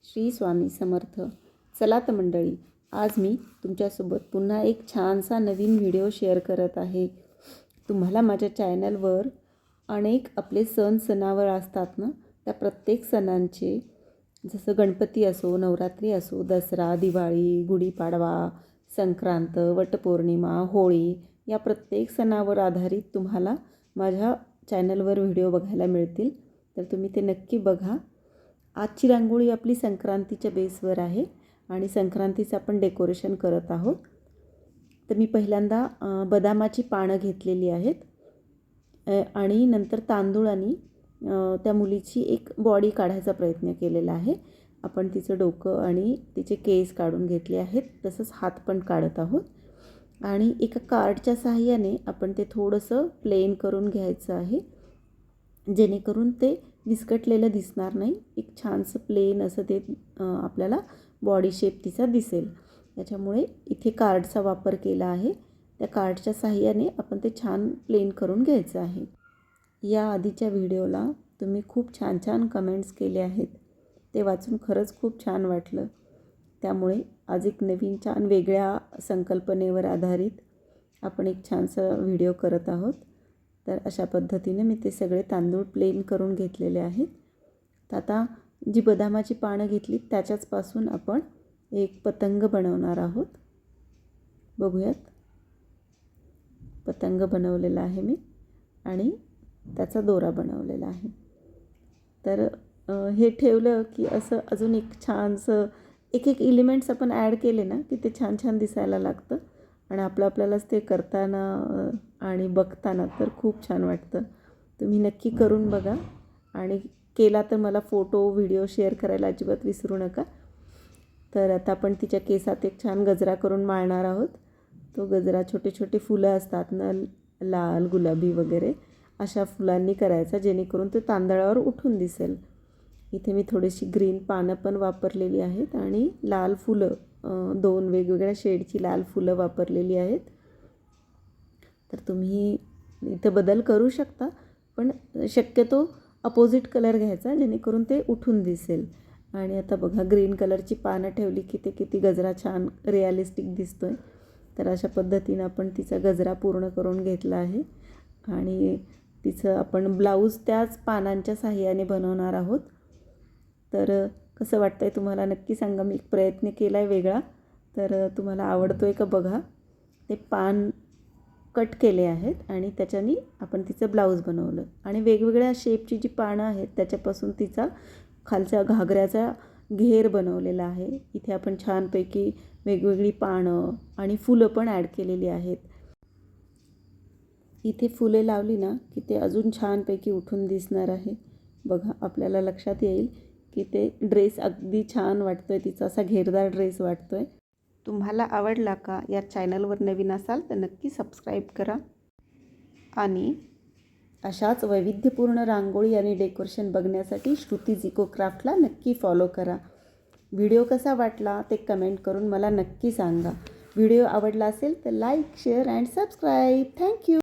श्री स्वामी समर्थ. चला तर मंडळी, आज मी तुमच्यासोबत पुन्हा एक छानसा नवीन व्हिडिओ शेअर करत आहे. तुम्हाला माझ्या चॅनलवर अनेक आपले सण सणावर असतात ना, त्या प्रत्येक सणांचे जसं गणपती असो, नवरात्री असो, दसरा, दिवाळी, गुढीपाडवा, संक्रांत, वटपौर्णिमा, होळी या प्रत्येक सणावर आधारित तुम्हाला माझ्या चॅनलवर व्हिडिओ बघायला मिळतील. तर तुम्ही ते नक्की बघा. आजची रांगोळी आपली संक्रांतीच्या बेसवर आहे आणि संक्रांतीचं आपण डेकोरेशन करत आहोत. तर मी पहिल्यांदा बदामाची पानं घेतलेली आहेत आणि नंतर तांदूळाने त्या मुलीची एक बॉडी काढायचा प्रयत्न केलेला आहे. आपण तिचं डोकं आणि तिचे केस काढून घेतले आहेत, तसंच हात पण काढत आहोत. आणि एका कार्डच्या सहाय्याने आपण ते थोडंसं प्लेन करून घ्यायचं आहे, जेणेकरून ते विस्कटलेलं दिसणार नाही. एक छानसं प्लेन असं ते आपल्याला बॉडी शेप तिचा दिसेल. त्याच्यामुळे इथे कार्डचा वापर केला आहे. त्या कार्डच्या सहाय्याने आपण ते छान प्लेन करून घ्यायचं आहे. या आधीच्या व्हिडिओला तुम्ही खूप छान छान कमेंट्स केले आहेत, ते वाचून खरंच खूप छान वाटलं. त्यामुळे आज एक नवीन छान वेगळ्या संकल्पनेवर आधारित आपण एक छानसा व्हिडिओ करत आहोत. तर अशा पद्धतीने मी ते सगळे तांदूळ प्लेन करून घेतलेले आहेत. तर आता जी बदामाची पानं घेतली त्याच्याचपासून आपण एक पतंग बनवणार आहोत. बघूयात. पतंग बनवलेला आहे मी आणि त्याचा दोरा बनवलेला आहे. तर हे ठेवलं की असं अजून एक छानसं एक एक एलिमेंट्स आपण ॲड केले ना की ते छान छान दिसायला लागतं आणि आपल्यालाच ते करताना आणि बघताना तर खूप छान वाटतं. तुम्ही नक्की करून बघा आणि केला तर मला फोटो व्हिडिओ शेअर करायला अजिबात विसरू नका. तर आता आपण तिच्या केसात एक छान गजरा करून माळणार आहोत. तो गजरा छोटे छोटे फुलं असतात ना, लाल गुलाबी वगैरे अशा फुलांनी करायचा, जेणेकरून ते तांदळावर उठून दिसेल. इथे मी थोडीशी ग्रीन पानं पण वापरलेली आहेत आणि लाल फुलं, 2 वेगवेगळ्या शेडची लाल फुलं वापरलेली आहेत. तर तुम्ही इथं बदल करू शकता, पण शक्यतो अपोजिट कलर घ्यायचा, जेणेकरून ते उठून दिसेल. आणि आता बघा, ग्रीन कलरची पानं ठेवली की ते किती गजरा छान रिअलिस्टिक दिसतो आहे. तर अशा पद्धतीनं आपण तिचा गजरा पूर्ण करून घेतला आहे आणि तिचं आपण ब्लाऊज त्याच पानांच्या सहाय्याने बनवणार आहोत. तर कसं वाटतं आहे तुम्हाला नक्की सांगा. मी एक प्रयत्न केला आहे वेगळा, तर तुम्हाला आवडतो आहे का बघा. ते पान कट केले आहेत आणि त्याच्याने आपण तिचं ब्लाऊज बनवलं आणि वेगवेगळ्या शेपची जी पानं आहेत त्याच्यापासून तिचा खालच्या घागऱ्याचा घेर बनवलेला आहे. इथे आपण छानपैकी वेगवेगळी पानं आणि फुलं पण ॲड केलेली आहेत. इथे फुले लावली ना की ते अजून छानपैकी उठून दिसणार आहे. बघा, आपल्याला लक्षात येईल की ते ड्रेस अगदी छान वाटतो आहे, तिचा असा घेरदार ड्रेस वाटतो आहे. तुम्हाला आवडला का? या चॅनलवर नवीन असाल तर नक्की सबस्क्राईब करा आणि अशाच वैविध्यपूर्ण रांगोळी आणि डेकोरेशन बघण्यासाठी श्रुतीज इको क्राफ्टला नक्की फॉलो करा. व्हिडिओ कसा वाटला ते कमेंट करून मला नक्की सांगा. व्हिडिओ आवडला असेल तर like, share and subscribe. Thank you.